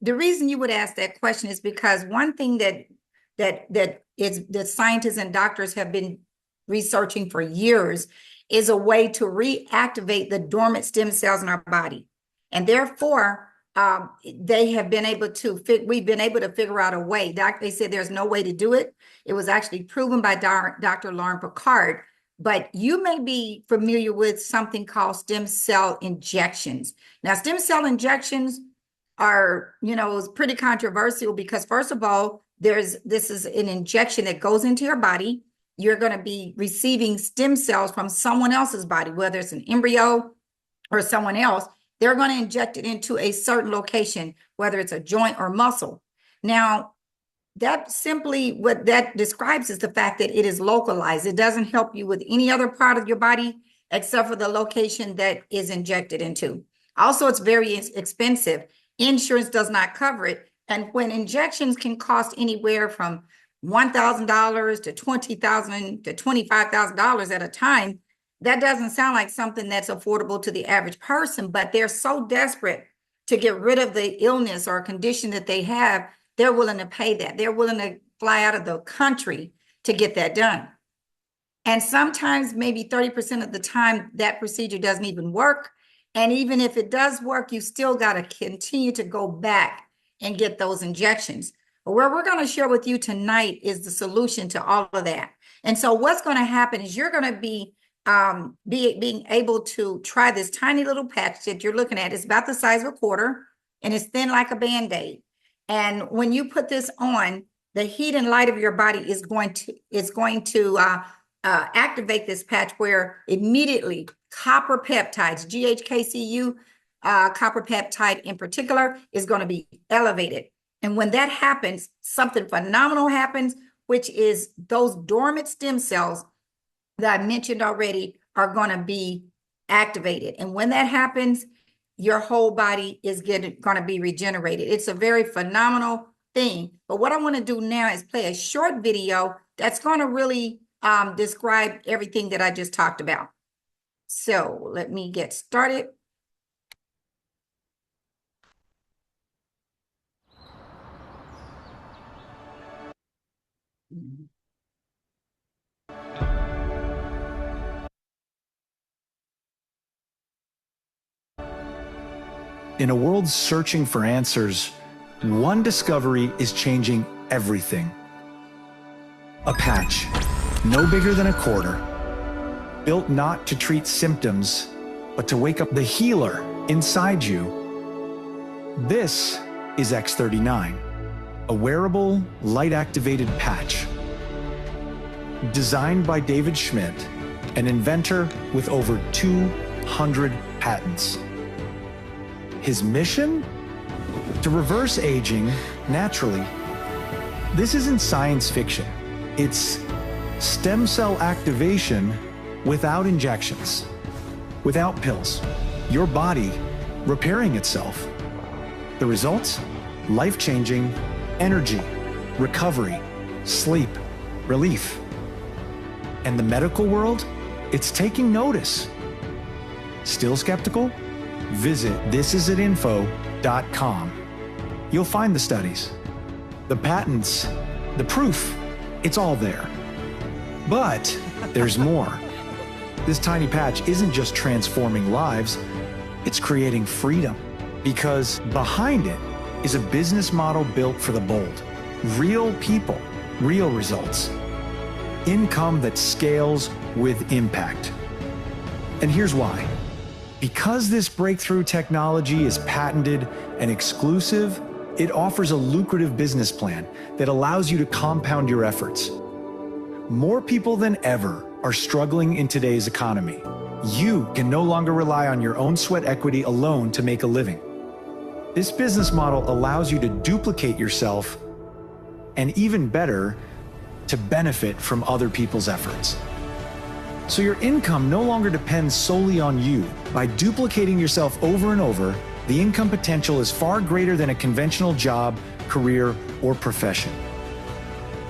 the reason you would ask that question is because one thing that scientists and doctors have been researching for years is a way to reactivate the dormant stem cells in our body. And therefore, they have been able to we've been able to figure out a way. They said there's no way to do it. It was actually proven by Dr. Lauren Picard. But you may be familiar with something called stem cell injections. Now, stem cell injections are, it's pretty controversial because, first of all, this is an injection that goes into your body. You're going to be receiving stem cells from someone else's body, whether it's an embryo or someone else. They're going to inject it into a certain location, whether it's a joint or muscle. Now, that simply what that describes is the fact that it is localized. It doesn't help you with any other part of your body except for the location that is injected into. Also, it's very expensive. Insurance does not cover it. And when injections can cost anywhere from $1,000 to $20,000 to $25,000 at a time, that doesn't sound like something that's affordable to the average person, but they're so desperate to get rid of the illness or condition that they have, they're willing to pay that. They're willing to fly out of the country to get that done. And sometimes maybe 30% of the time that procedure doesn't even work. And even if it does work, you still got to continue to go back and get those injections. But what we're going to share with you tonight is the solution to all of that. And so what's going to happen is you're going to be being able to try this tiny little patch that you're looking at. It's about the size of a quarter and it's thin like a Band-Aid. And when you put this on, the heat and light of your body is going to activate this patch where immediately copper peptides, GHKCU, copper peptide in particular, is going to be elevated. And when that happens, something phenomenal happens, which is those dormant stem cells that I mentioned already are going to be activated. And when that happens, your whole body is going to be regenerated. It's a very phenomenal thing. But what I want to do now is play a short video that's going to really describe everything that I just talked about. So let me get started. In a world searching for answers, one discovery is changing everything. A patch, no bigger than a quarter, built not to treat symptoms, but to wake up the healer inside you. This is X39, a wearable, light-activated patch. Designed by David Schmidt, an inventor with over 200 patents. His mission? To reverse aging naturally. This isn't science fiction. It's stem cell activation without injections, without pills. Your body repairing itself. The results? Life-changing energy, recovery, sleep, relief. And the medical world? It's taking notice. Still skeptical? Visit thisisatinfo.com. You'll find the studies, the patents, the proof. It's all there. But there's more. This tiny patch isn't just transforming lives, it's creating freedom. Because behind it is a business model built for the bold. Real people, real results. Income that scales with impact. And here's why. Because this breakthrough technology is patented and exclusive, it offers a lucrative business plan that allows you to compound your efforts. More people than ever are struggling in today's economy. You can no longer rely on your own sweat equity alone to make a living. This business model allows you to duplicate yourself and, even better, to benefit from other people's efforts. So your income no longer depends solely on you. By duplicating yourself over and over, the income potential is far greater than a conventional job, career, or profession.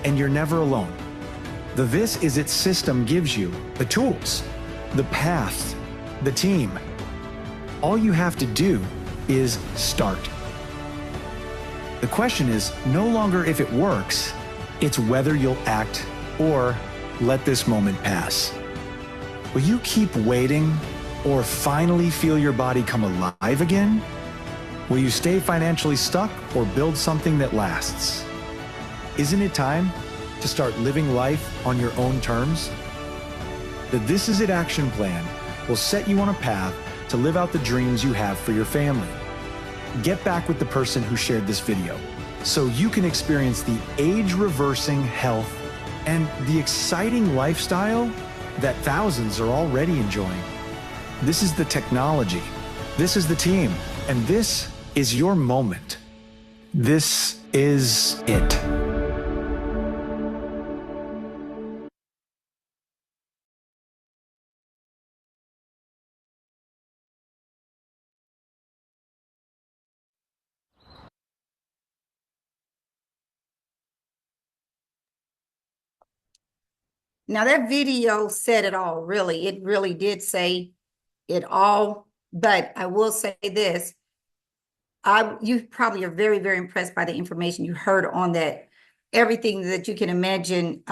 And you're never alone. The This Is It system gives you the tools, the path, the team. All you have to do is start. The question is no longer if it works, it's whether you'll act or let this moment pass. Will you keep waiting or finally feel your body come alive again? Will you stay financially stuck or build something that lasts? Isn't it time to start living life on your own terms? The This Is It action plan will set you on a path to live out the dreams you have for your family. Get back with the person who shared this video so you can experience the age-reversing health and the exciting lifestyle that thousands are already enjoying. This is the technology, this is the team, and this is your moment. This is it. Now that video said it all, really. It really did say it all. But I will say this. You probably are very, very impressed by the information you heard on that. Everything that you can imagine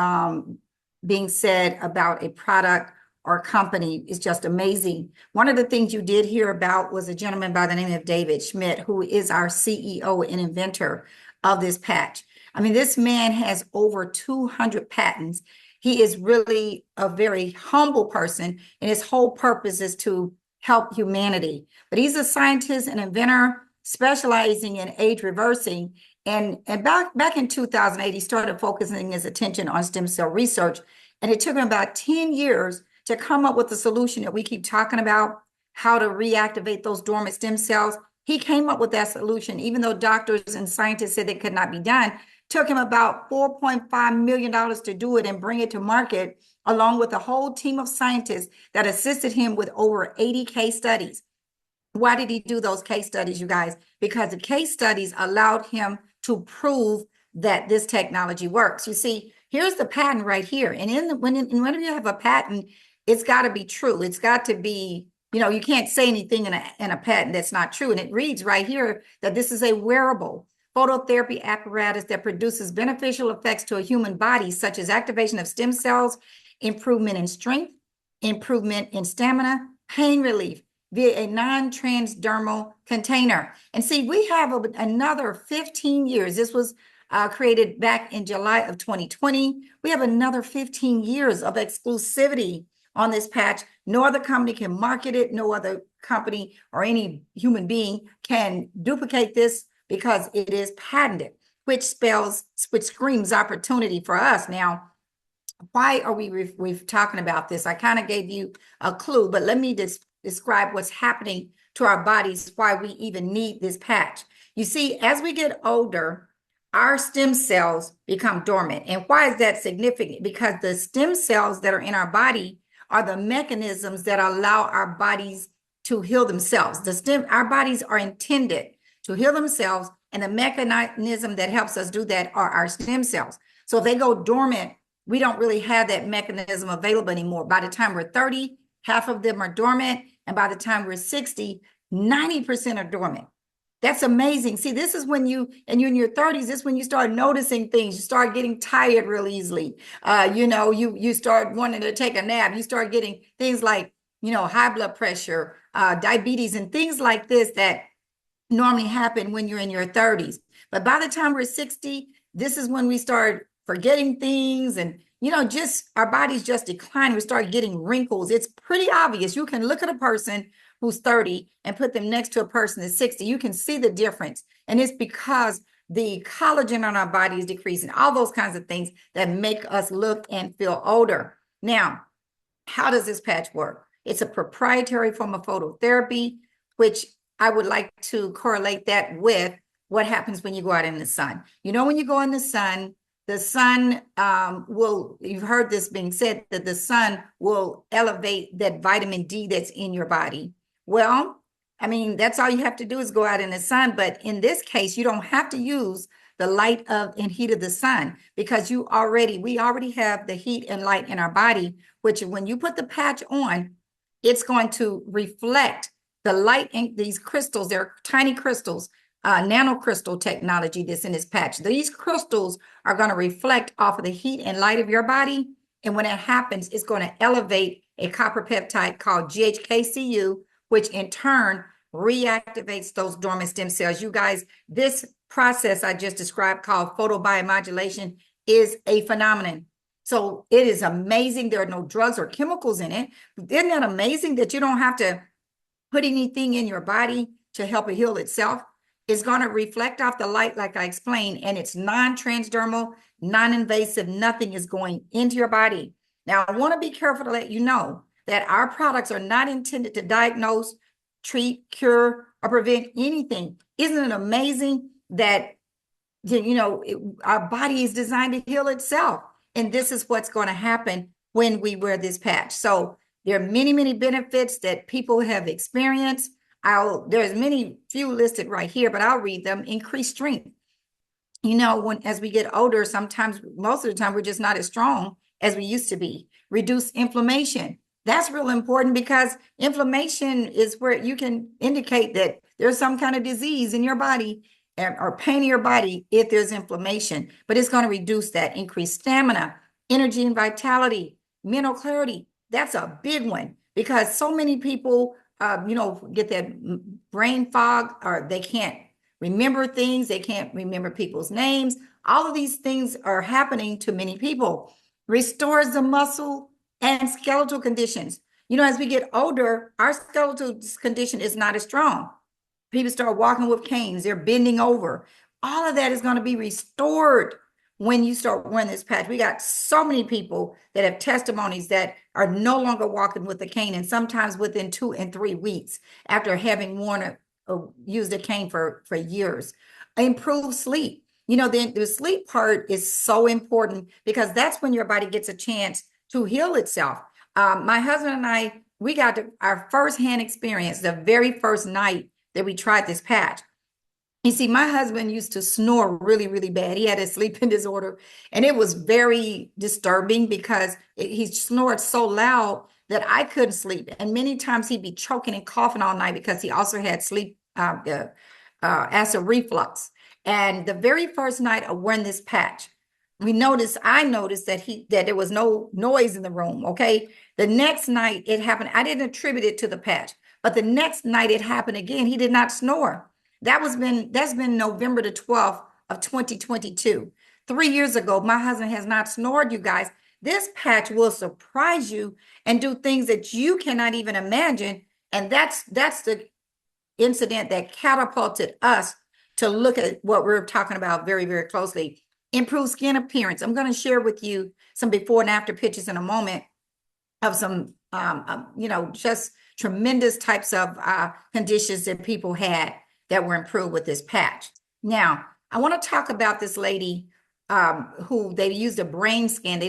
being said about a product or company is just amazing. One of the things you did hear about was a gentleman by the name of David Schmidt, who is our CEO and inventor of this patch. I mean, this man has over 200 patents. He is really a very humble person, and his whole purpose is to help humanity. But he's a scientist and inventor specializing in age reversing. And back in 2008, he started focusing his attention on stem cell research. And it took him about 10 years to come up with the solution that we keep talking about, how to reactivate those dormant stem cells. He came up with that solution, even though doctors and scientists said it could not be done. Took him about $4.5 million to do it and bring it to market, along with a whole team of scientists that assisted him with over 80 case studies. Why did he do those case studies, you guys? Because the case studies allowed him to prove that this technology works. You see, here's the patent right here. And whenever you have a patent, it's got to be true. It's got to be, you can't say anything in a patent that's not true. And it reads right here that this is a wearable phototherapy apparatus that produces beneficial effects to a human body, such as activation of stem cells, improvement in strength, improvement in stamina, pain relief via a non-transdermal container. And see, we have another 15 years. This was created back in July of 2020. We have another 15 years of exclusivity on this patch. No other company can market it. No other company or any human being can duplicate this, because it is patented, which screams opportunity for us. Now, why are we're talking about this? I kind of gave you a clue, but let me describe what's happening to our bodies, why we even need this patch. You see, as we get older, our stem cells become dormant. And why is that significant? Because the stem cells that are in our body are the mechanisms that allow our bodies to heal themselves. Our bodies are intended to heal themselves, and the mechanism that helps us do that are our stem cells. So if they go dormant, we don't really have that mechanism available anymore. By the time we're 30, half of them are dormant, and by the time we're 60, 90% are dormant. That's amazing. See, this is when you're in your 30s, this is when you start noticing things. You start getting tired real easily. You start wanting to take a nap. You start getting things like, high blood pressure, diabetes, and things like this that normally happen when you're in your 30s. But by the time we're 60, this is when we start forgetting things, and just our bodies just decline. We start getting wrinkles. It's pretty obvious. You can look at a person who's 30 and put them next to a person that's 60. You can see the difference. And it's because the collagen on our body is decreasing, all those kinds of things that make us look and feel older. Now, how does this patch work? It's a proprietary form of phototherapy, which I would like to correlate that with what happens when you go out in the sun. When you go in the sun you've heard this being said, that the sun will elevate that vitamin D that's in your body. Well, I mean, that's all you have to do is go out in the sun. But in this case, you don't have to use the light and heat of the sun, because we already have the heat and light in our body, which when you put the patch on, it's going to reflect the light in these crystals. They're tiny crystals nanocrystal technology that's in this patch. These crystals are going to reflect off of the heat and light of your body. And when it happens, it's going to elevate a copper peptide called GHKCU, which in turn reactivates those dormant stem cells. You guys, this process I just described called photobiomodulation is a phenomenon. So it is amazing. There are no drugs or chemicals in it. Isn't that amazing that you don't have to put anything in your body to help it heal itself? It's going to reflect off the light, like I explained, and it's non-transdermal, non-invasive. Nothing is going into your body. Now, I want to be careful to let you know that our products are not intended to diagnose, treat, cure, or prevent anything. Isn't it amazing that, our body is designed to heal itself? And this is what's going to happen when we wear this patch. So there are many, many benefits that people have experienced. There's few listed right here, but I'll read them. Increased strength. As we get older, sometimes, most of the time, we're just not as strong as we used to be. Reduce inflammation. That's real important because inflammation is where you can indicate that there's some kind of disease in your body or pain in your body if there's inflammation, but it's going to reduce that. Increase stamina, energy and vitality, mental clarity. That's a big one because so many people, get that brain fog, or they can't remember things. They can't remember people's names. All of these things are happening to many people. Restores the muscle and skeletal conditions. As we get older, our skeletal condition is not as strong. People start walking with canes, they're bending over. All of that is going to be restored when you start wearing this patch. We got so many people that have testimonies that are no longer walking with a cane, and sometimes within 2 and 3 weeks after having worn or used a cane for years. Improve sleep. The sleep part is so important because that's when your body gets a chance to heal itself. My husband and I, we got our firsthand experience the very first night that we tried this patch. You see, my husband used to snore really, really bad. He had a sleeping disorder, and it was very disturbing because he snored so loud that I couldn't sleep. And many times he'd be choking and coughing all night because he also had sleep acid reflux. And the very first night of wearing this patch, I noticed that there was no noise in the room. Okay. The next night it happened. I didn't attribute it to the patch, but the next night it happened again. He did not snore. That's been November the 12th of 2022. 3 years ago, my husband has not snored, you guys. This patch will surprise you and do things that you cannot even imagine. And that's the incident that catapulted us to look at what we're talking about very, very closely. Improve skin appearance. I'm going to share with you some before and after pictures in a moment of some, just tremendous types of conditions that people had that were improved with this patch. Now, I want to talk about this lady who they used a brain scan.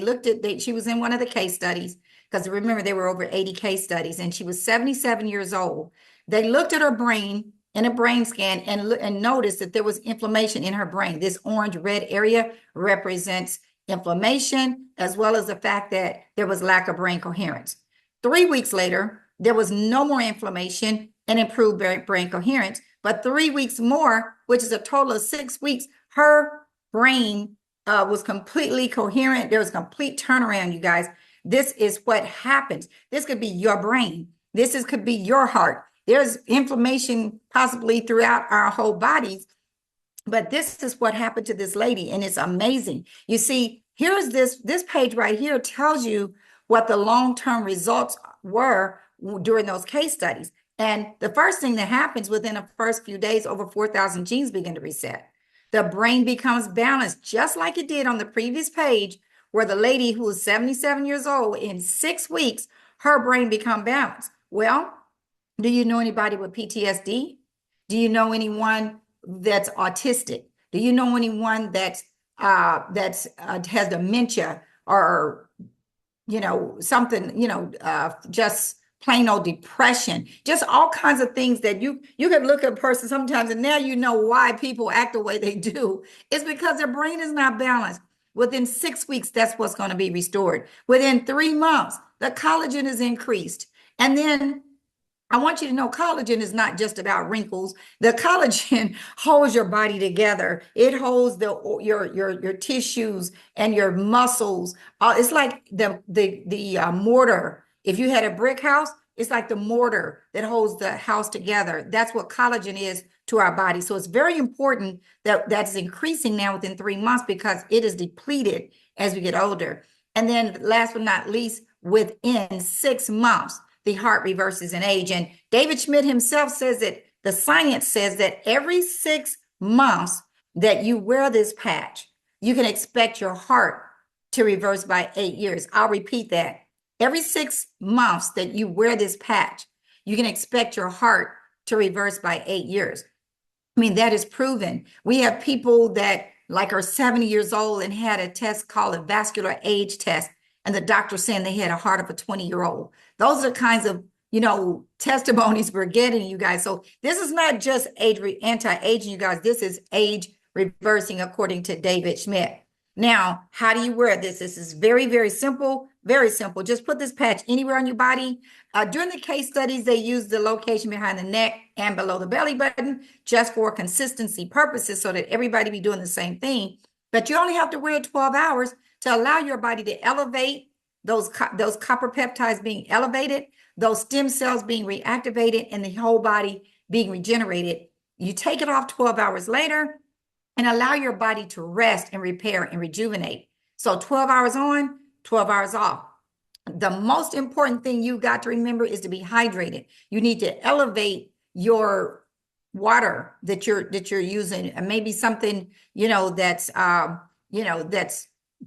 She was in one of the case studies because remember, there were over 80 case studies, and she was 77 years old. They looked at her brain in a brain scan and noticed that there was inflammation in her brain. This orange red area represents inflammation, as well as the fact that there was lack of brain coherence. 3 weeks later, there was no more inflammation and improved brain coherence. But 3 weeks more, which is a total of 6 weeks, her brain was completely coherent. There was a complete turnaround, you guys. This is what happens. This could be your brain. Could be your heart. There's inflammation possibly throughout our whole bodies. But this is what happened to this lady, and it's amazing. You see, here's this page right here tells you what the long-term results were during those case studies. And the first thing that happens within the first few days, over 4,000 genes begin to reset. The brain becomes balanced, just like it did on the previous page, where the lady who was 77 years old, in 6 weeks, her brain become balanced. Well, do you know anybody with PTSD? Do you know anyone that's autistic? Do you know anyone that has dementia or, something, just plain old depression, just all kinds of things that you could look at a person sometimes and now you know why people act the way they do. It's because their brain is not balanced. Within 6 weeks, that's what's going to be restored. Within 3 months, the collagen is increased. And then I want you to know collagen is not just about wrinkles. The collagen holds your body together. It holds your tissues and your muscles. It's like the mortar. If you had a brick house, it's like the mortar that holds the house together. That's what collagen is to our body. So it's very important that that's increasing now within 3 months because it is depleted as we get older. And then last but not least, within 6 months, the heart reverses in age. And David Schmidt himself says that the science says that every 6 months that you wear this patch, you can expect your heart to reverse by 8 years. I'll repeat that. Every 6 months that you wear this patch, you can expect your heart to reverse by 8 years. I mean, that is proven. We have people that like are 70 years old and had a test called a vascular age test, and the doctor saying they had a heart of a 20-year-old. Those are the kinds of, testimonies we're getting, you guys. So this is not just anti-aging, you guys. This is age reversing, according to David Schmidt. Now, how do you wear this? This is very, very simple, very simple. Just put this patch anywhere on your body. During the case studies, they use the location behind the neck and below the belly button just for consistency purposes so that everybody be doing the same thing. But you only have to wear it 12 hours to allow your body to elevate those copper peptides being elevated, those stem cells being reactivated, and the whole body being regenerated. You take it off 12 hours later and allow your body to rest and repair and rejuvenate. So 12 hours on, 12 hours off. The most important thing you got to remember is to be hydrated. You need to elevate your water that you're using, and maybe something, that's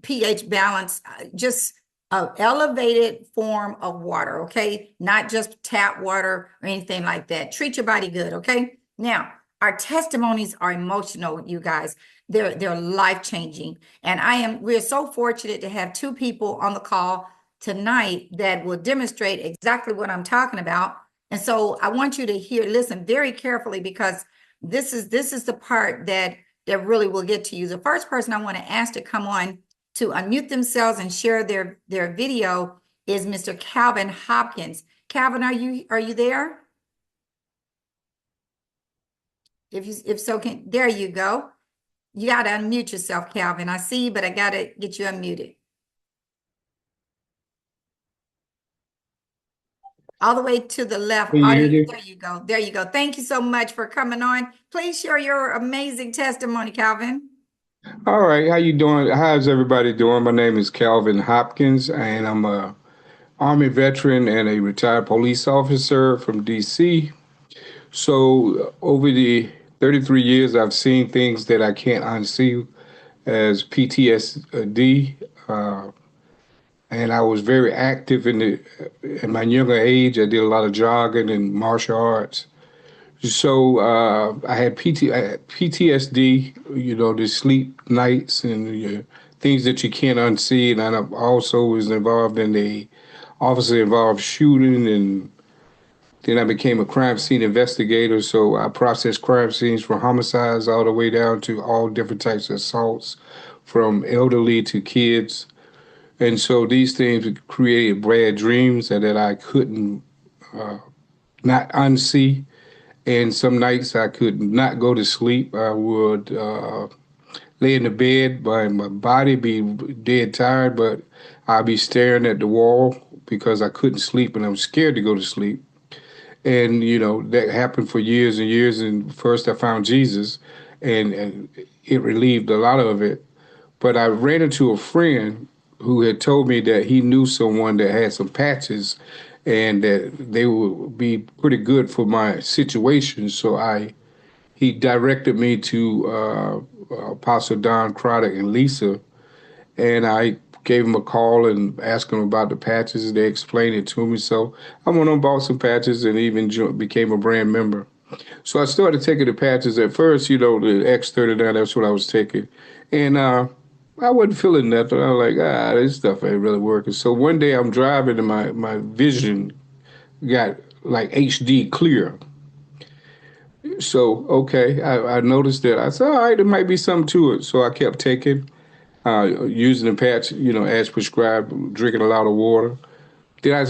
pH balance, just an elevated form of water, okay? Not just tap water or anything like that. Treat your body good, okay? Now, our testimonies are emotional, you guys. They're life-changing. And we're so fortunate to have two people on the call tonight that will demonstrate exactly what I'm talking about. And so I want you to listen very carefully, because this is the part that really will get to you. The first person I want to ask to come on to unmute themselves and share their video is Mr. Calvin Hopkins. Calvin, are you there? If so, there you go. You got to unmute yourself, Calvin. I see you, but I got to get you unmuted. All the way to the left. There you go. There you go. Thank you so much for coming on. Please share your amazing testimony, Calvin. All right. How you doing? How's everybody doing? My name is Calvin Hopkins, and I'm a Army veteran and a retired police officer from D.C. So over the 33 years, I've seen things that I can't unsee as PTSD. And I was very active in my younger age. I did a lot of jogging and martial arts. So I had PTSD, the sleep nights and things that you can't unsee. And I also was involved in the officer-involved shooting, and then I became a crime scene investigator. So I processed crime scenes from homicides all the way down to all different types of assaults, from elderly to kids. And so these things created bad dreams that I couldn't not unsee. And some nights I could not go to sleep. I would lay in the bed, my body be dead tired, but I'd be staring at the wall because I couldn't sleep and I was scared to go to sleep. And, that happened for years and years. And first I found Jesus, and it relieved a lot of it. But I ran into a friend who had told me that he knew someone that had some patches and that they would be pretty good for my situation. So he directed me to Apostle Don Craddock and Lisa, and I gave him a call and asked him about the patches. They explained it to me. So I went and bought some patches and even became a brand member. So I started taking the patches at first, the X39, that's what I was taking. And I wasn't feeling nothing. I was like, this stuff ain't really working. So one day I'm driving and my vision got like HD clear. So, okay, I noticed that. I said, all right, there might be something to it. So I kept taking, using the patch, as prescribed, drinking a lot of water. Then I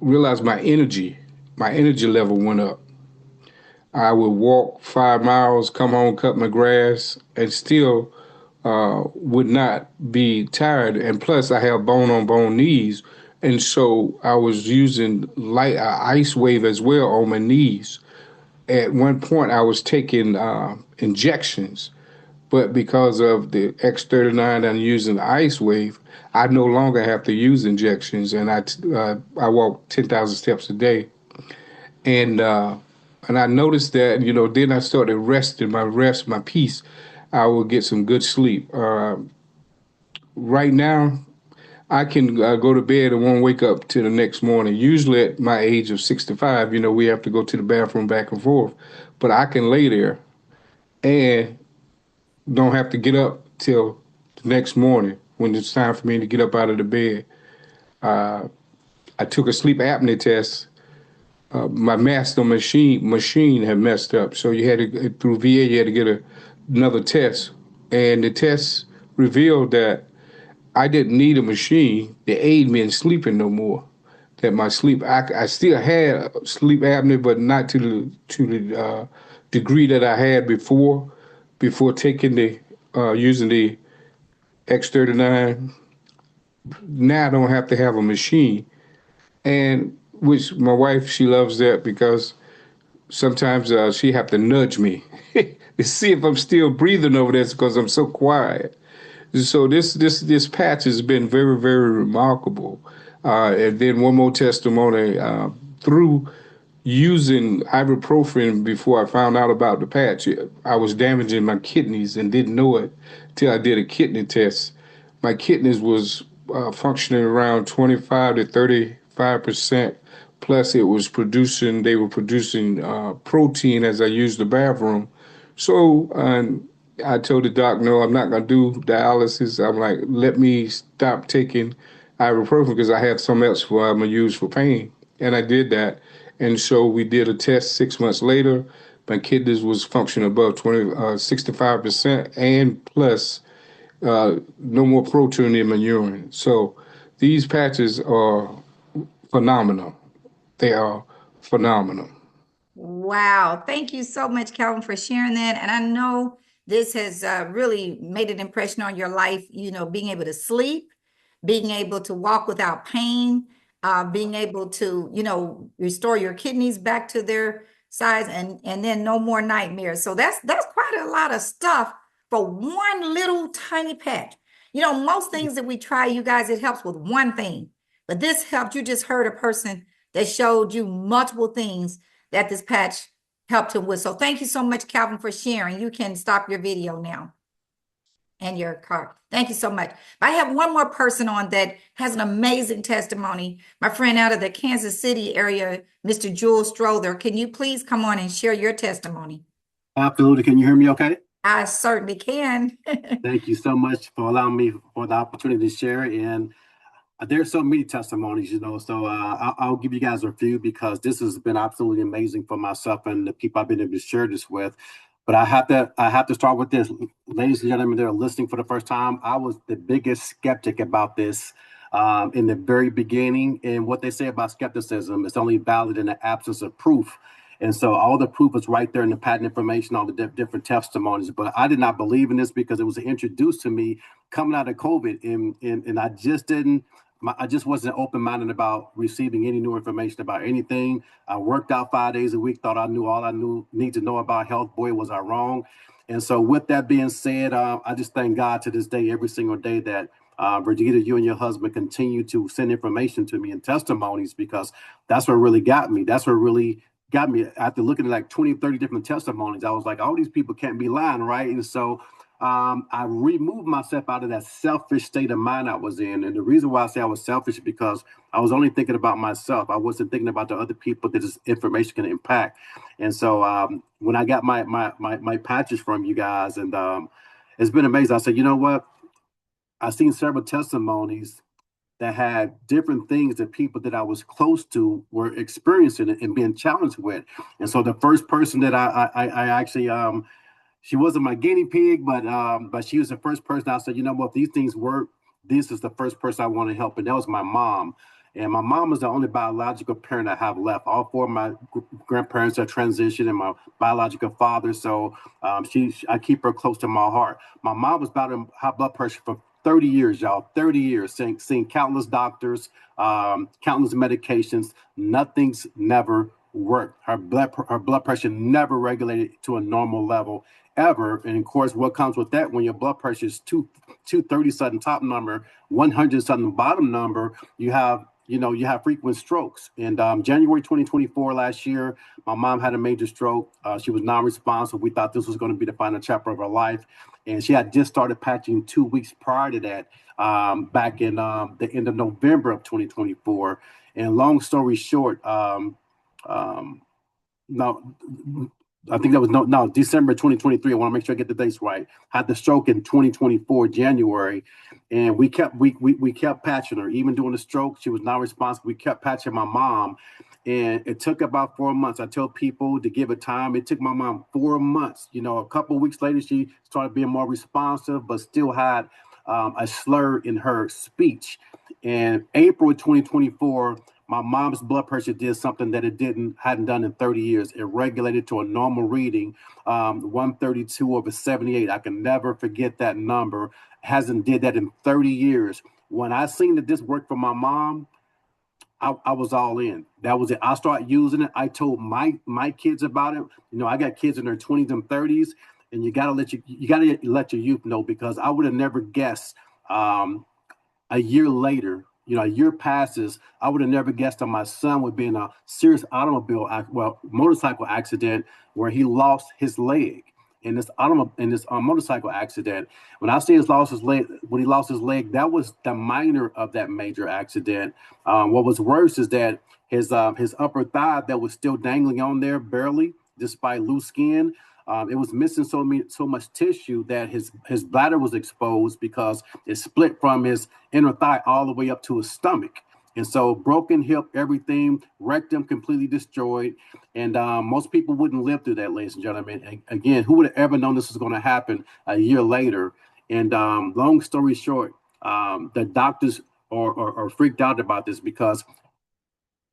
realized my energy my energy level went up. I would walk 5 miles, come home, cut my grass, and still would not be tired. And plus, I have bone on bone knees. And so I was using light ice wave as well on my knees. At one point, I was taking injections, but because of the X39 I'm using the ice wave, I no longer have to use injections, and I walk 10,000 steps a day. And and I noticed that, then I started resting, my peace. I will get some good sleep. Right now, I can go to bed and won't wake up till the next morning. Usually at my age of 65, we have to go to the bathroom back and forth. But I can lay there and don't have to get up till the next morning when it's time for me to get up out of the bed. I took a sleep apnea test. My master machine had messed up, so you had to through VA you had to get another test, and the test revealed that I didn't need a machine to aid me in sleeping no more. That my sleep, I still had sleep apnea, but not to the degree that I had before taking the using the X39. Now I don't have to have a machine, and which my wife, she loves that because sometimes she have to nudge me to see if I'm still breathing over there because I'm so quiet. So this patch has been very, very remarkable. And then one more testimony, through using ibuprofen before I found out about the patch, I was damaging my kidneys and didn't know it till I did a kidney test. My kidneys was functioning around 25 to 35%. Plus, they were producing protein as I used the bathroom. So I told the doc, no, I'm not going to do dialysis. I'm like, let me stop taking ibuprofen because I have something else for I'm going to use for pain. And I did that. And so we did a test 6 months later. My kidneys was functioning above 65% and plus no more protein in my urine. So these patches are phenomenal. They are phenomenal. Wow. Thank you so much, Calvin, for sharing that. And I know this has really made an impression on your life, being able to sleep, being able to walk without pain, being able to, restore your kidneys back to their size and then no more nightmares. So that's quite a lot of stuff for one little tiny patch. Most things that we try, you guys, it helps with one thing, but this helped. You just heard a person that showed you multiple things that this patch helped him with. So thank you so much, Calvin, for sharing. You can stop your video now and your card. Thank you so much. I have one more person on that has an amazing testimony. My friend out of the Kansas City area, Mr. Jules Strother. Can you please come on and share your testimony? Absolutely. Can you hear me okay? I certainly can. Thank you so much for allowing me for the opportunity to share. And there's so many testimonies, so I'll give you guys a few because this has been absolutely amazing for myself and the people I've been able to share this with. But I have to start with this. Ladies and gentlemen that are listening for the first time, I was the biggest skeptic about this in the very beginning. And what they say about skepticism is only valid in the absence of proof. And so all the proof is right there in the patent information, all the different testimonies. But I did not believe in this because it was introduced to me coming out of COVID. And I just wasn't open-minded about receiving any new information about anything. I worked out 5 days a week, thought I knew all I need to know about health. Boy, was I wrong. And so with that being said, I just thank God to this day, every single day that Verdita, you and your husband continue to send information to me and testimonies because that's what really got me. That's what really got me. After looking at like 20, 30 different testimonies, I was like, all these people can't be lying, right? And so I removed myself out of that selfish state of mind I was in. And the reason why I say I was selfish is because I was only thinking about myself. I wasn't thinking about the other people that this information can impact. And so when I got my patches from you guys, and it's been amazing. I said, you know what? I've seen several testimonies that had different things that people that I was close to were experiencing and being challenged with. And so the first person that I actually she wasn't my guinea pig, but she was the first person I said, you know what, if these things work, this is the first person I want to help. And that was my mom. And my mom is the only biological parent I have left. All four of my grandparents are transitioned, and my biological father. So I keep her close to my heart. My mom was battling high blood pressure for 30 years, y'all. 30 years, seeing countless doctors, countless medications. Nothing's never worked. Her blood pressure never regulated to a normal level ever. And of course, what comes with that, when your blood pressure is 230 something top number, 100 something bottom number, you have frequent strokes. And January 2024 last year, my mom had a major stroke. She was non-responsive. We thought this was going to be the final chapter of her life. And she had just started patching 2 weeks prior to that, back in the end of November of 2024. And long story short, no, I think that was December 2023. I want to make sure I get the dates right. Had the stroke in 2024 January, and we kept patching her. Even during the stroke, she was not responsive. We kept patching my mom, and it took about 4 months. I tell people to give it time. It took my mom 4 months. A couple of weeks later, she started being more responsive, but still had a slur in her speech. In April 2024. My mom's blood pressure did something that it hadn't done in 30 years. It regulated to a normal reading, 132/78. I can never forget that number. Hasn't did that in 30 years. When I seen that this worked for my mom, I was all in. That was it. I started using it. I told my kids about it. I got kids in their 20s and 30s, and you gotta let your youth know, because I would have never guessed a year later. A year passes, I would have never guessed that my son would be in a serious motorcycle accident where he lost his leg in this motorcycle accident. When I say he lost his leg, that was the minor of that major accident. What was worse is that his upper thigh that was still dangling on there barely, despite loose skin. It was missing so much tissue that his bladder was exposed, because it split from his inner thigh all the way up to his stomach. And so broken hip, everything, rectum completely destroyed. And most people wouldn't live through that, ladies and gentlemen. Again, who would have ever known this was going to happen a year later? And long story short, the doctors are freaked out about this, because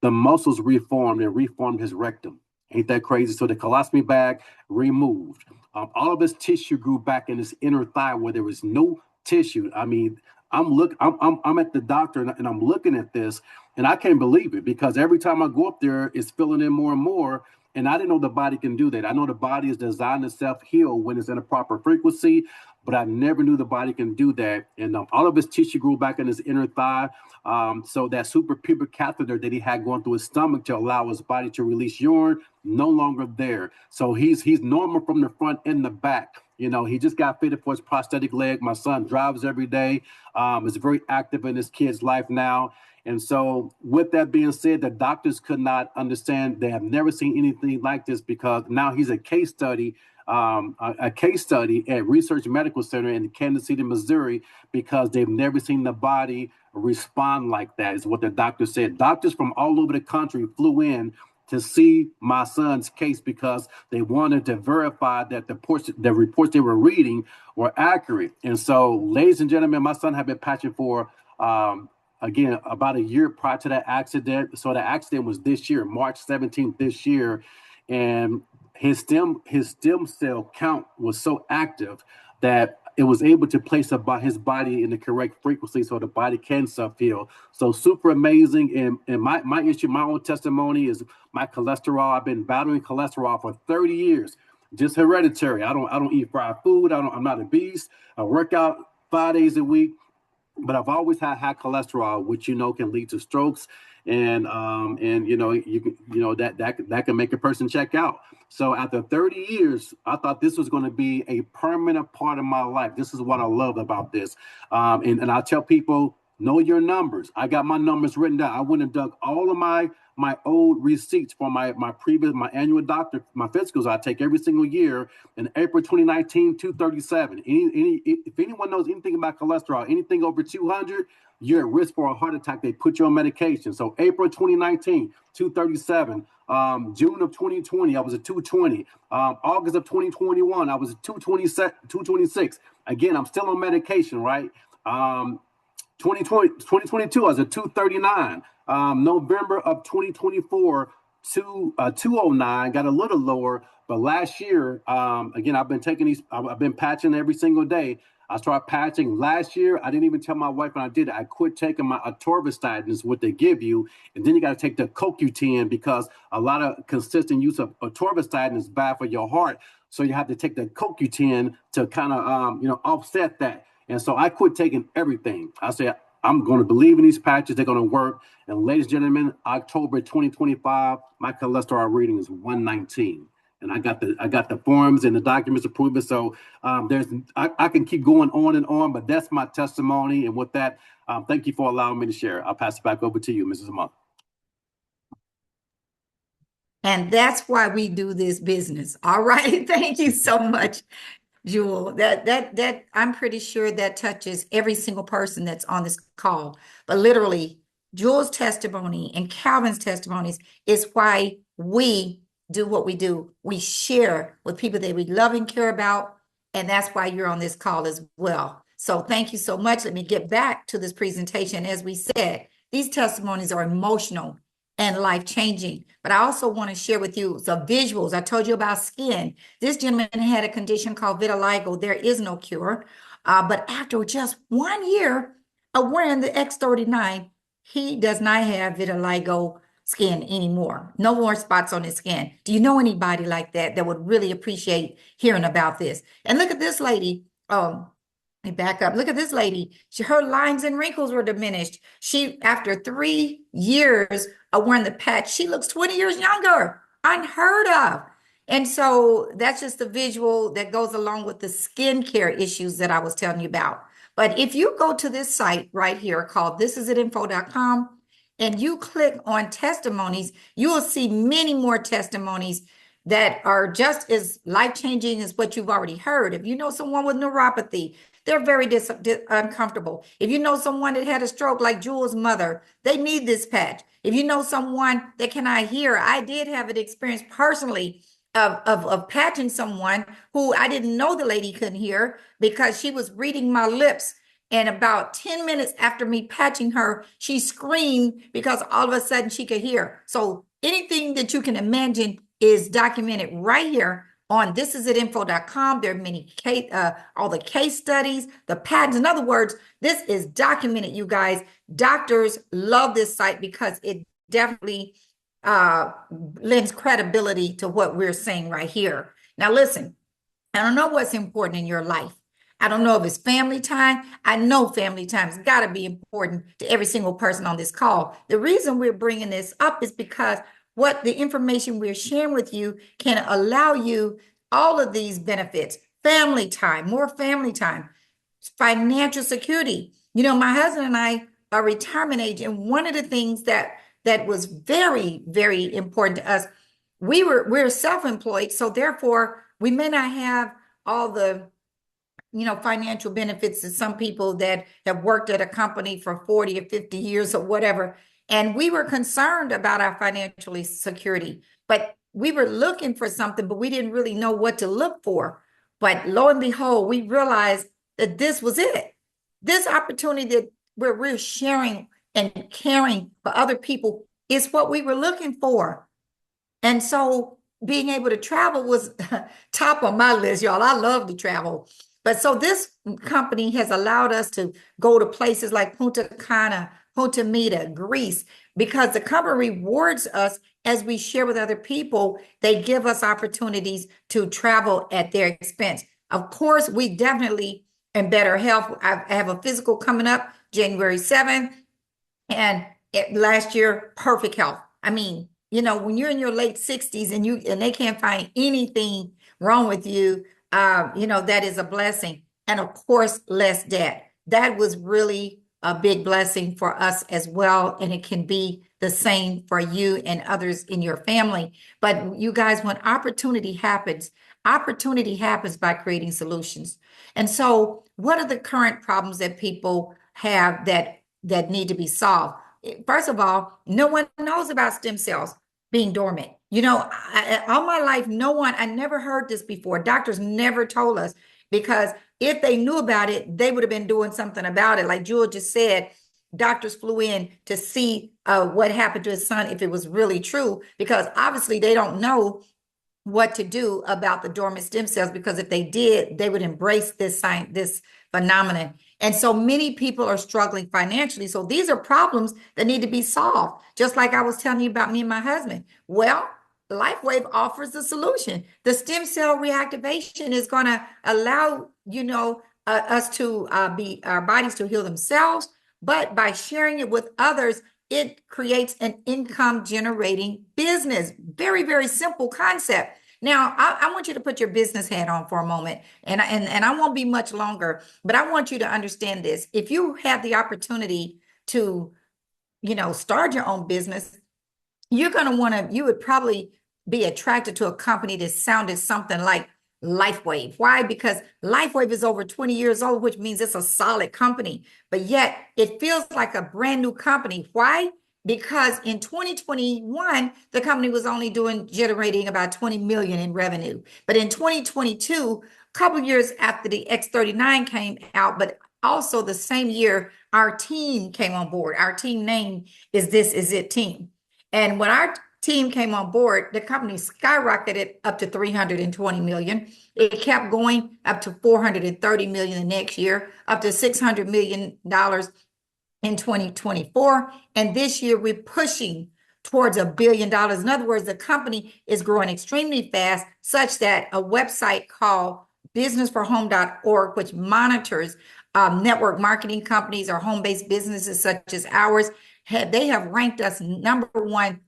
the muscles reformed his rectum. Ain't that crazy? So the colostomy bag removed. All of his tissue grew back in his inner thigh where there was no tissue. I mean, I'm at the doctor, and I'm looking at this, and I can't believe it, because every time I go up there, it's filling in more and more. And I didn't know the body can do that. I know the body is designed to self-heal when it's in a proper frequency, but I never knew the body can do that. And all of his tissue grew back in his inner thigh. So that suprapubic catheter that he had going through his stomach to allow his body to release urine, no longer there. So he's normal from the front and the back. He just got fitted for his prosthetic leg. My son drives every day. Is very active in his kid's life now. And so with that being said, the doctors could not understand. They have never seen anything like this, because now he's a case study at Research Medical Center in Kansas City, Missouri, because they've never seen the body respond like that, is what the doctor said. Doctors from all over the country flew in to see my son's case, because they wanted to verify that the reports they were reading were accurate. And so, ladies and gentlemen, my son had been patching for again, about a year prior to that accident. So the accident was this year, March 17th this year. And his stem cell count was so active that it was able to place his body in the correct frequency so the body can self-heal. So super amazing. And my issue, my own testimony is my cholesterol. I've been battling cholesterol for 30 years, just hereditary. I don't eat fried food. I'm not obese. I work out 5 days a week. But I've always had high cholesterol, which can lead to strokes, and that can make a person check out. So after 30 years, I thought this was going to be a permanent part of my life. This is what I love about this, and I tell people, know your numbers. I got my numbers written down. I went and dug all of my old receipts for my annual doctor, my physicals I take every single year. In April 2019, 237. If anyone knows anything about cholesterol, anything over 200, you're at risk for a heart attack. They put you on medication. So April 2019, 237. June of 2020, I was at 220. August of 2021, I was at 226. Again, I'm still on medication, right? 2022, I was at 239. November of 2024 to 209, got a little lower. But last year, again, I've been patching every single day. I started patching last year. I didn't even tell my wife when I did it. I quit taking my atorvastatin, is what they give you. And then you got to take the CoQ10 because a lot of consistent use of atorvastatin is bad for your heart. So you have to take the CoQ10 to kind of, offset that. And so I quit taking everything. I said, I'm going to believe in these patches. They're going to work. And ladies and gentlemen, October 2025, my cholesterol reading is 119. And I got the forms and the documents to prove it. So I can keep going on and on, but that's my testimony. And with that, thank you for allowing me to share. I'll pass it back over to you, Mrs. Amon. And that's why we do this business. All right. Thank you so much, Jewel. That I'm pretty sure that touches every single person that's on this call. But literally, Jewel's testimony and Calvin's testimonies is why we do what we do. We share with people that we love and care about. And that's why you're on this call as well. So thank you so much. Let me get back to this presentation. As we said, these testimonies are emotional and life-changing. But I also want to share with you some visuals. I told you about skin. This gentleman had a condition called vitiligo. There is no cure. But after just 1 year of wearing the X39, he does not have vitiligo skin anymore. No more spots on his skin. Do you know anybody like that would really appreciate hearing about this? And look at this lady. Let me back up. Look at this lady. Her lines and wrinkles were diminished. After 3 years of wearing the patch, she looks 20 years younger. Unheard of. And so that's just the visual that goes along with the skincare issues that I was telling you about. But if you go to this site right here called thisisit.info.com, and you click on testimonies, you will see many more testimonies that are just as life-changing as what you've already heard. If you know someone with neuropathy, they're very uncomfortable. If you know someone that had a stroke like Jewel's mother, they need this patch. If you know someone that cannot hear, I did have an experience personally of patching someone who I didn't know the lady couldn't hear because she was reading my lips. And about 10 minutes after me patching her, she screamed because all of a sudden she could hear. So anything that you can imagine is documented right here on thisisit.info.com. There are many all the case studies, the patents. In other words, this is documented, you guys. Doctors love this site because it definitely lends credibility to what we're saying right here. Now, listen, I don't know what's important in your life. I don't know if it's family time. I know family time has got to be important to every single person on this call. The reason we're bringing this up is because what the information we're sharing with you can allow you all of these benefits: family time, more family time, financial security. You know, my husband and I are retirement age, and one of the things that was very, very important to us, we're self-employed, so therefore we may not have all the financial benefits to some people that have worked at a company for 40 or 50 years or whatever. And we were concerned about our financial security, but we were looking for something, but we didn't really know what to look for. But lo and behold, we realized that this was it. This opportunity that we're sharing and caring for other people is what we were looking for. And so being able to travel was top of my list, y'all. I love to travel. But so this company has allowed us to go to places like Punta Cana, Punta Mita, Greece, because the company rewards us as we share with other people. They give us opportunities to travel at their expense. Of course, we definitely in better health. I have a physical coming up January 7th, and last year, perfect health. I mean, when you're in your late 60s and they can't find anything wrong with you, that is a blessing. And of course, less debt. That was really a big blessing for us as well. And it can be the same for you and others in your family. But you guys, when opportunity happens by creating solutions. And so what are the current problems that people have that need to be solved? First of all, no one knows about stem cells being dormant. All my life, I never heard this before. Doctors never told us, because if they knew about it, they would have been doing something about it. Like Jewel just said, doctors flew in to see what happened to his son, if it was really true, because obviously they don't know what to do about the dormant stem cells, because if they did, they would embrace this phenomenon. And so many people are struggling financially. So these are problems that need to be solved. Just like I was telling you about me and my husband. Well, LifeWave offers the solution. The stem cell reactivation is going to allow, us to our bodies to heal themselves. But by sharing it with others, it creates an income generating business. Very, very simple concept. Now, I want you to put your business hat on for a moment, and I won't be much longer, but I want you to understand this. If you have the opportunity to, start your own business, you would probably be attracted to a company that sounded something like LifeWave. Why? Because LifeWave is over 20 years old, which means it's a solid company, but yet it feels like a brand new company. Why? Because in 2021, the company was only generating about 20 million in revenue. But in 2022, a couple years after the X39 came out, but also the same year, our team came on board. Our team name is This Is It Team. And when our team came on board, the company skyrocketed up to 320 million. It kept going up to 430 million the next year, up to $600 million in 2024. And this year we're pushing towards $1 billion. In other words, the company is growing extremely fast, such that a website called businessforhome.org, which monitors network marketing companies or home-based businesses such as ours, they have ranked us #1,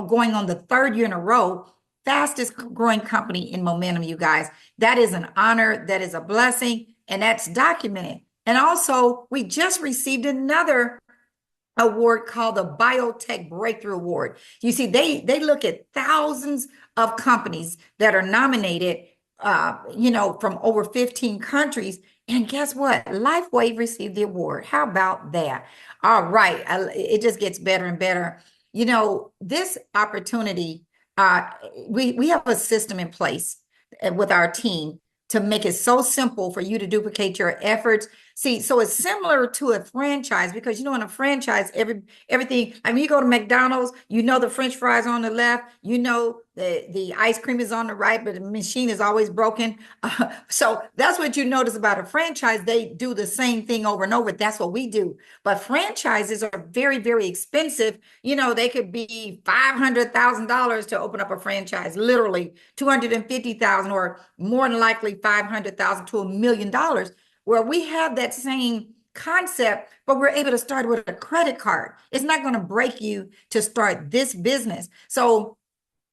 going on the 3rd year in a row, fastest growing company in momentum, you guys. That is an honor, that is a blessing, and that's documented. And also, we just received another award called the Biotech Breakthrough Award. You see, they look at thousands of companies that are nominated, from over 15 countries. And guess what? LifeWave received the award. How about that? All right. It just gets better and better. This opportunity, we have a system in place with our team to make it so simple for you to duplicate your efforts. See, so it's similar to a franchise, because in a franchise, everything, I mean, you go to McDonald's, the French fries on the left, the ice cream is on the right, but the machine is always broken. So that's what you notice about a franchise. They do the same thing over and over. That's what we do. But franchises are very, very expensive. They could be $500,000 to open up a franchise, literally $250,000, or more than likely $500,000 to $1 million. Where we have that same concept, but we're able to start with a credit card. It's not going to break you to start this business. So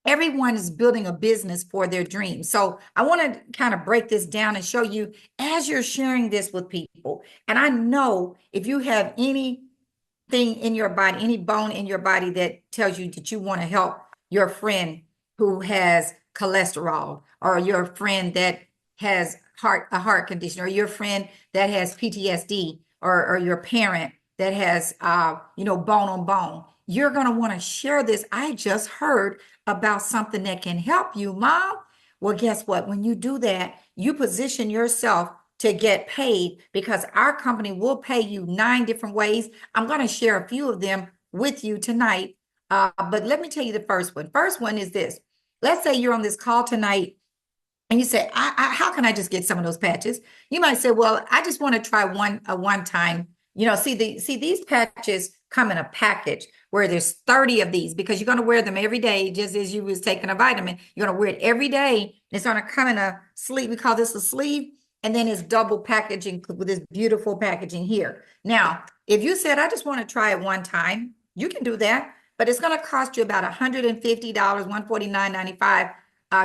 everyone is building a business for their dreams. So I want to kind of break this down and show you as you're sharing this with people. And I know if you have anything in your body, any bone in your body that tells you that you want to help your friend who has cholesterol, or your friend that has a heart condition, or your friend that has PTSD, or your parent that has, bone on bone, you're going to want to share this. I just heard about something that can help you, Mom. Well, guess what? When you do that, you position yourself to get paid, because our company will pay you 9 different ways. I'm going to share a few of them with you tonight. But let me tell you the first one. First one is this. Let's say you're on this call tonight, and you say, how can I just get some of those patches? You might say, well, I just want to try one time. See these patches come in a package where there's 30 of these, because you're going to wear them every day, just as you was taking a vitamin. You're going to wear it every day. It's going to come in a sleeve. We call this a sleeve. And then it's double packaging with this beautiful packaging here. Now, if you said, I just want to try it one time, you can do that, but it's going to cost you about $150, $149.95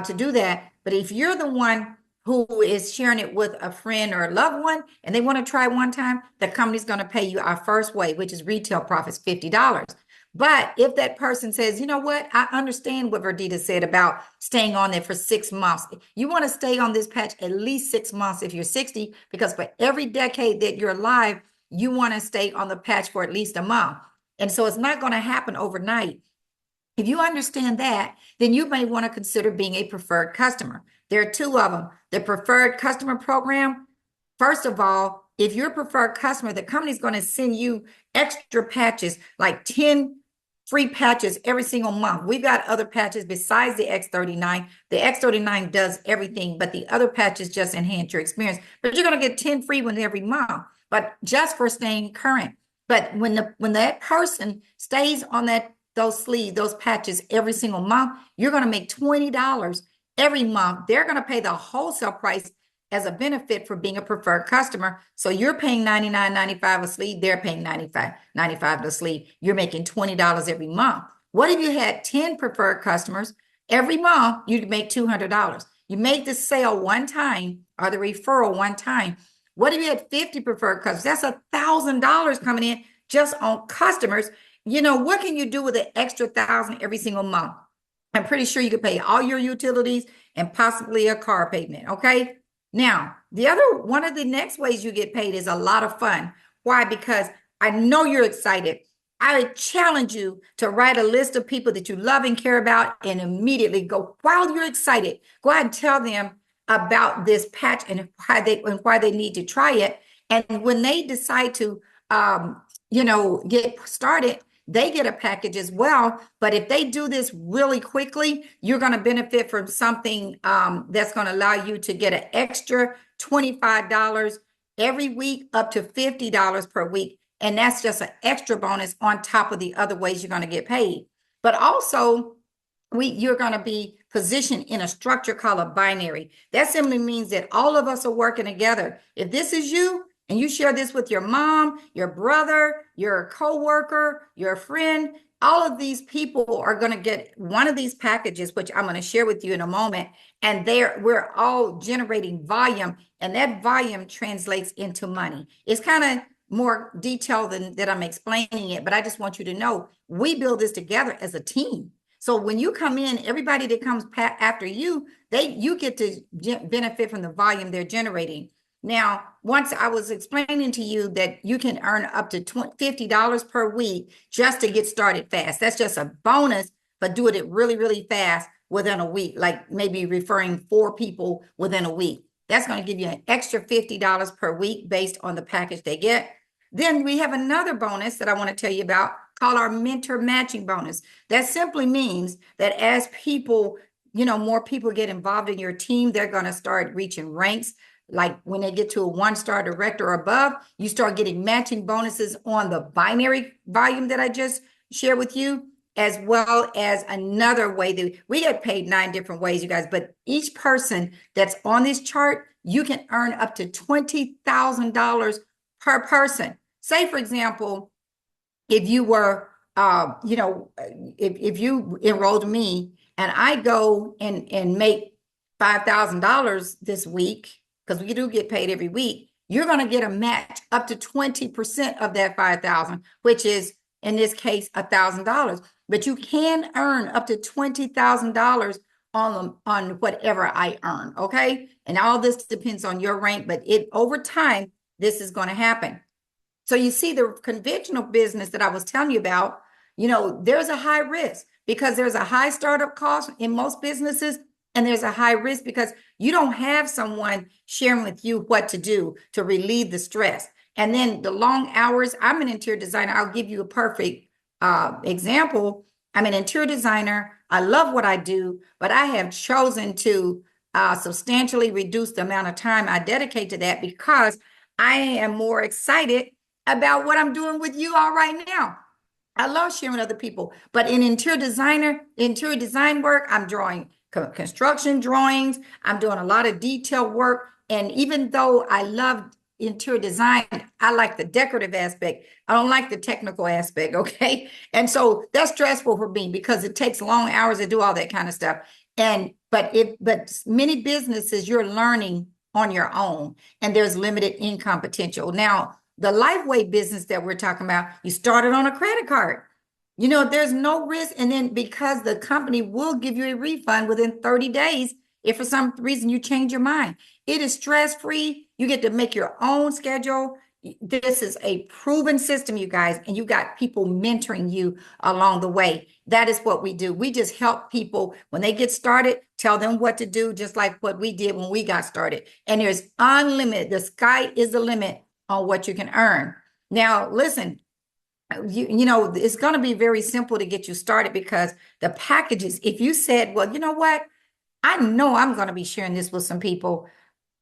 to do that. But if you're the one who is sharing it with a friend or a loved one, and they want to try one time, the company's going to pay you our first way, which is retail profits, $50. But if that person says, you know what, I understand what Verdita said about staying on there for 6 months. You want to stay on this patch at least 6 months if you're 60, because for every decade that you're alive, you want to stay on the patch for at least a month. And so it's not going to happen overnight. If you understand that, then you may want to consider being a preferred customer. There are 2 of them. The preferred customer program, first of all, if you're a preferred customer, the company's going to send you extra patches, like 10 free patches every single month. We've got other patches besides the X39. The X39 does everything, but the other patches just enhance your experience. But you're going to get 10 free ones every month, but just for staying current. But when that person stays on those sleeves, those patches every single month, you're going to make $20 every month. They're going to pay the wholesale price as a benefit for being a preferred customer. So you're paying $99.95 a sleeve. They're paying $95.95 a sleeve. You're making $20 every month. What if you had 10 preferred customers? Every month, you'd make $200. You make the sale one time or the referral one time. What if you had 50 preferred customers? That's $1,000 coming in just on customers. You know, what can you do with an extra 1,000 every single month? I'm pretty sure you could pay all your utilities and possibly a car payment, okay? Now, one of the next ways you get paid is a lot of fun. Why? Because I know you're excited. I challenge you to write a list of people that you love and care about and immediately go, while you're excited, go ahead and tell them about this patch and why they need to try it. And when they decide to, get started, they get a package as well. But if they do this really quickly, you're going to benefit from something that's going to allow you to get an extra $25 every week, up to $50 per week. And that's just an extra bonus on top of the other ways you're going to get paid. But also, you're going to be positioned in a structure called a binary. That simply means that all of us are working together. If this is you, and you share this with your mom, your brother, your coworker, your friend, all of these people are going to get one of these packages, which I'm going to share with you in a moment. And we're all generating volume, and that volume translates into money. It's kind of more detailed than that I'm explaining it, but I just want you to know we build this together as a team. So when you come in, everybody that comes after you, you get to benefit from the volume they're generating. Now, once I was explaining to you that you can earn up to $50 per week just to get started fast. That's just a bonus, but doing it really, really fast within a week, like maybe referring 4 people within a week. That's going to give you an extra $50 per week based on the package they get. Then we have another bonus that I want to tell you about called our mentor matching bonus. That simply means that as people, more people get involved in your team, they're going to start reaching ranks. Like when they get to a 1-star director or above, you start getting matching bonuses on the binary volume that I just shared with you, as well as another way that we get paid 9 different ways, you guys. But each person that's on this chart, you can earn up to $20,000 per person. Say, for example, if you were, if you enrolled me and I go and make $5,000 this week, because we do get paid every week, you're going to get a match up to 20% of that $5,000, which is, in this case, $1,000. But you can earn up to $20,000 on whatever I earn, okay? And all this depends on your rank, but over time, this is going to happen. So you see the conventional business that I was telling you about, there's a high risk because there's a high startup cost in most businesses. And there's a high risk because you don't have someone sharing with you what to do to relieve the stress. And then the long hours, I'm an interior designer. I'll give you a perfect example. I'm an interior designer. I love what I do, but I have chosen to substantially reduce the amount of time I dedicate to that because I am more excited about what I'm doing with you all right now. I love sharing with other people, but in interior design work, I'm drawing construction drawings. I'm doing a lot of detail work. And even though I love interior design, I like the decorative aspect. I don't like the technical aspect, okay? And so that's stressful for me because it takes long hours to do all that kind of stuff. But many businesses, you're learning on your own and there's limited income potential. Now, the LifeWay business that we're talking about, you started on a credit card. There's no risk. And then because the company will give you a refund within 30 days, if for some reason you change your mind, it is stress-free. You get to make your own schedule. This is a proven system, you guys, and you got people mentoring you along the way. That is what we do. We just help people when they get started, tell them what to do, just like what we did when we got started. And there's unlimited. The sky is the limit on what you can earn. Now, listen, you know, it's going to be very simple to get you started because the packages, if you said, well, you know what, I know I'm going to be sharing this with some people,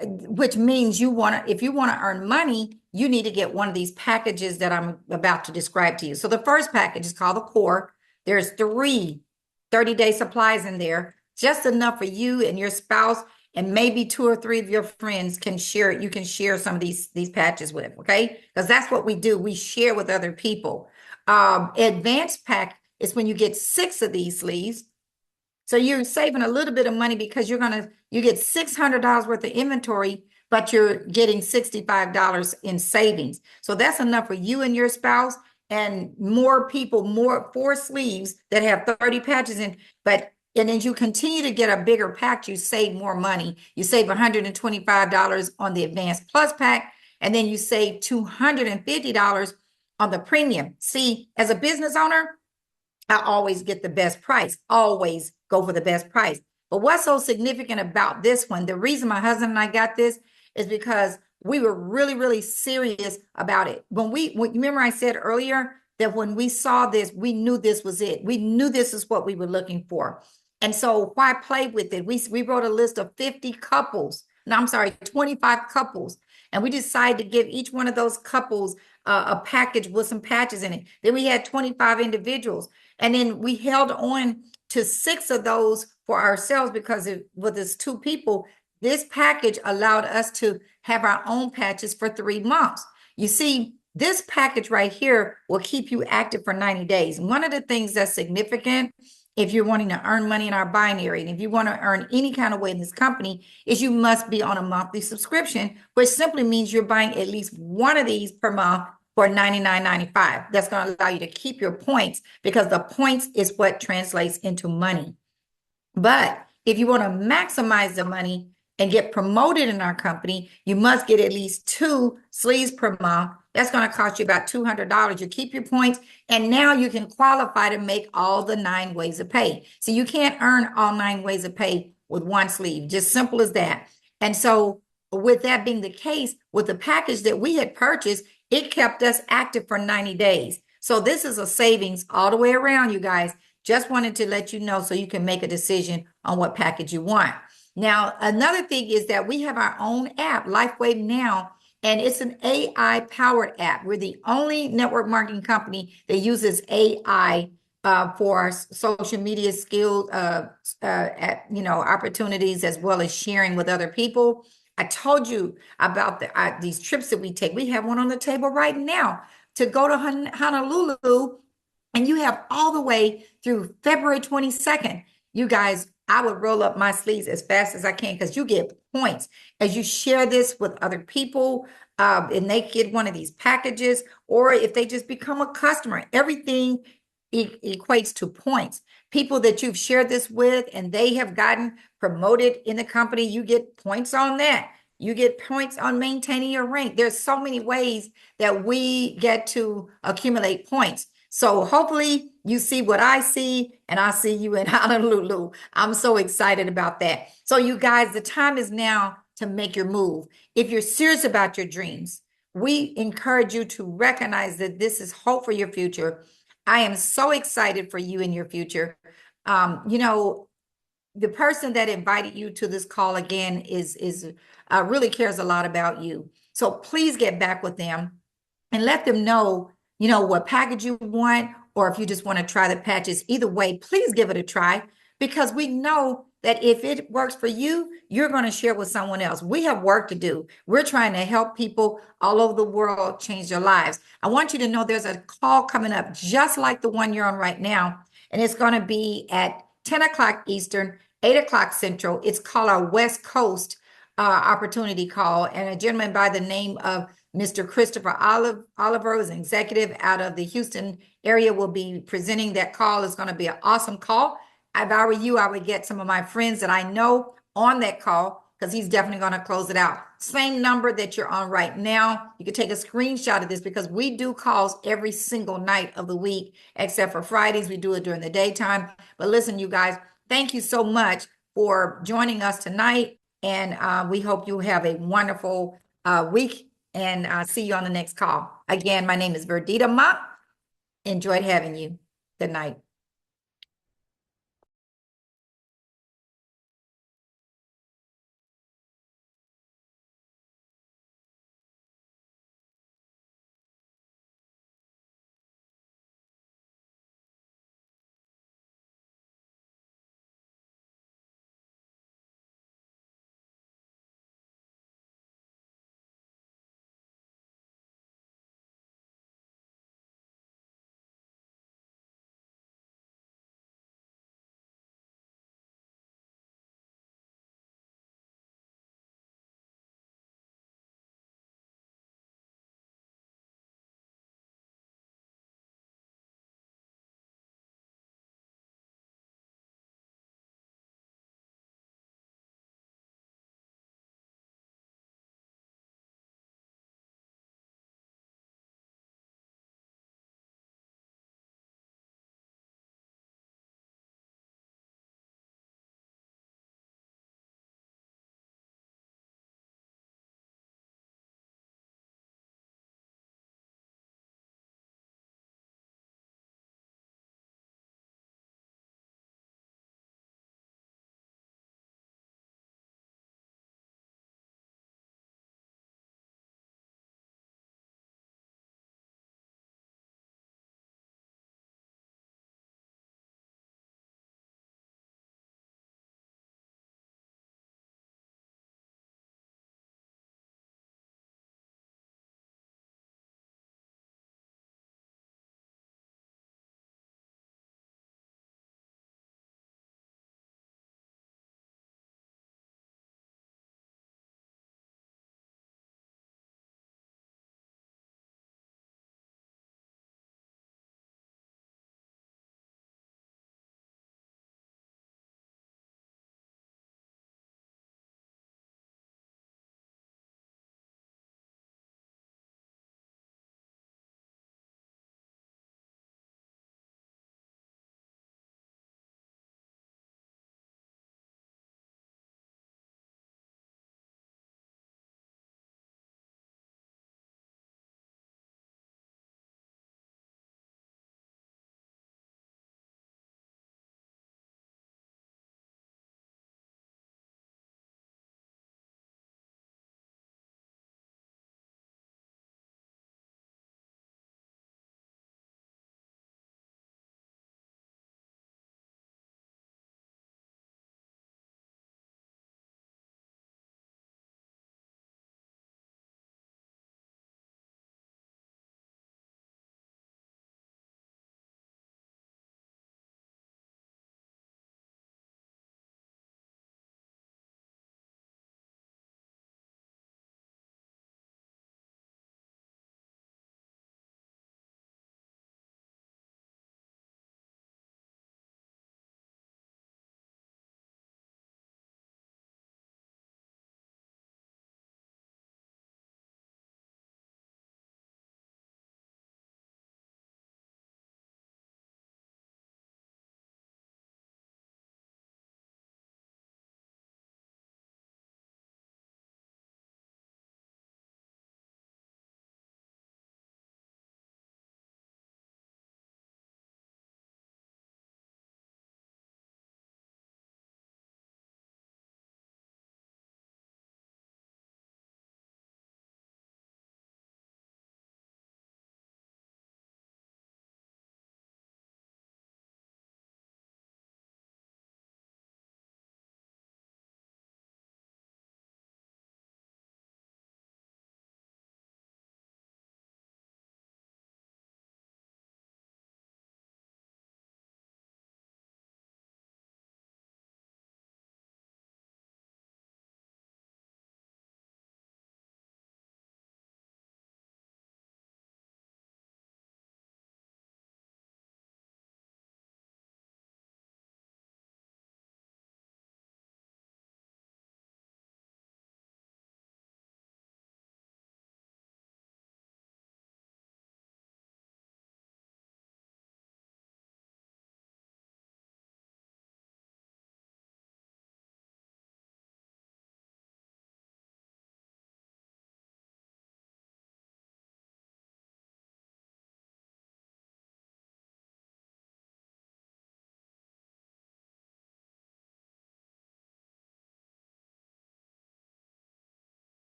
which means if you want to earn money, you need to get one of these packages that I'm about to describe to you. So the first package is called the core. There's 30-day supplies in there, just enough for you and your spouse, and maybe 2 or 3 of your friends can share it. You can share some of these patches with, okay? Because that's what we do. We share with other people. Advanced pack is when you get 6 of these sleeves. So you're saving a little bit of money because you get $600 worth of inventory, but you're getting $65 in savings. So that's enough for you and your spouse and more people, 4 sleeves that have 30 patches in, and as you continue to get a bigger pack, you save more money. You save $125 on the Advanced Plus pack, and then you save $250 on the premium. See, as a business owner, I always get the best price, always go for the best price. But what's so significant about this one, the reason my husband and I got this is because we were really, really serious about it. Remember I said earlier that when we saw this, we knew this was it. We knew this is what we were looking for. And so why play with it? We wrote a list of 50 couples. No, I'm sorry, 25 couples. And we decided to give each one of those couples a package with some patches in it. Then we had 25 individuals. And then we held on to 6 of those for ourselves because with this 2 people, this package allowed us to have our own patches for 3 months. You see, this package right here will keep you active for 90 days. And one of the things that's significant if you're wanting to earn money in our binary, and if you want to earn any kind of way in this company, is you must be on a monthly subscription, which simply means you're buying at least one of these per month for $99.95. That's going to allow you to keep your points because the points is what translates into money. But if you want to maximize the money and get promoted in our company, you must get at least 2 sleeves per month. That's going to cost you about $200. You keep your points, and now you can qualify to make all the 9 ways of pay. So you can't earn all 9 ways of pay with one sleeve, just simple as that. And so with that being the case, with the package that we had purchased, it kept us active for 90 days. So this is a savings all the way around, you guys. Just wanted to let you know so you can make a decision on what package you want. Now, another thing is that we have our own app, LifeWave Now, and it's an AI-powered app. We're the only network marketing company that uses AI for our social media skills, opportunities, as well as sharing with other people. I told you about these trips that we take. We have one on the table right now to go to Honolulu, and you have all the way through February 22nd. You guys, I would roll up my sleeves as fast as I can because you get points as you share this with other people and they get one of these packages, or if they just become a customer, everything equates to points. People that you've shared this with and they have gotten promoted in the company, you get points on that. You get points on maintaining your rank. There's so many ways that we get to accumulate points. So hopefully you see what I see, and I see you in Honolulu. I'm so excited about that. So you guys, the time is now to make your move. If you're serious about your dreams, we encourage you to recognize that this is hope for your future. I am so excited for you in your future. The person that invited you to this call again is really cares a lot about you. So please get back with them and let them know, what package you want, or if you just want to try the patches. Either way, please give it a try, because we know that if it works for you, you're going to share with someone else. We have work to do. We're trying to help people all over the world change their lives. I want you to know there's a call coming up just like the one you're on right now, and it's going to be at 10 o'clock Eastern, 8 o'clock Central. It's called our West Coast opportunity call, and a gentleman by the name of Mr. Christopher Oliver is an executive out of the Houston area, will be presenting that call. It's going to be an awesome call. If I were you, I would get some of my friends that I know on that call, because he's definitely going to close it out. Same number that you're on right now. You can take a screenshot of this, because we do calls every single night of the week, except for Fridays. We do it during the daytime. But listen, you guys, thank you so much for joining us tonight. And we hope you have a wonderful week and see you on the next call. Again, my name is Verdita Mott. Enjoyed having you. Good night.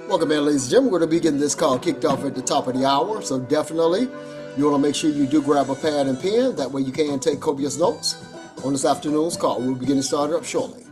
Welcome in, ladies and gentlemen. We're going to be getting this call kicked off at the top of the hour, so definitely you want to make sure you do grab a pad and pen. That way you can take copious notes on this afternoon's call. We'll be getting started up shortly.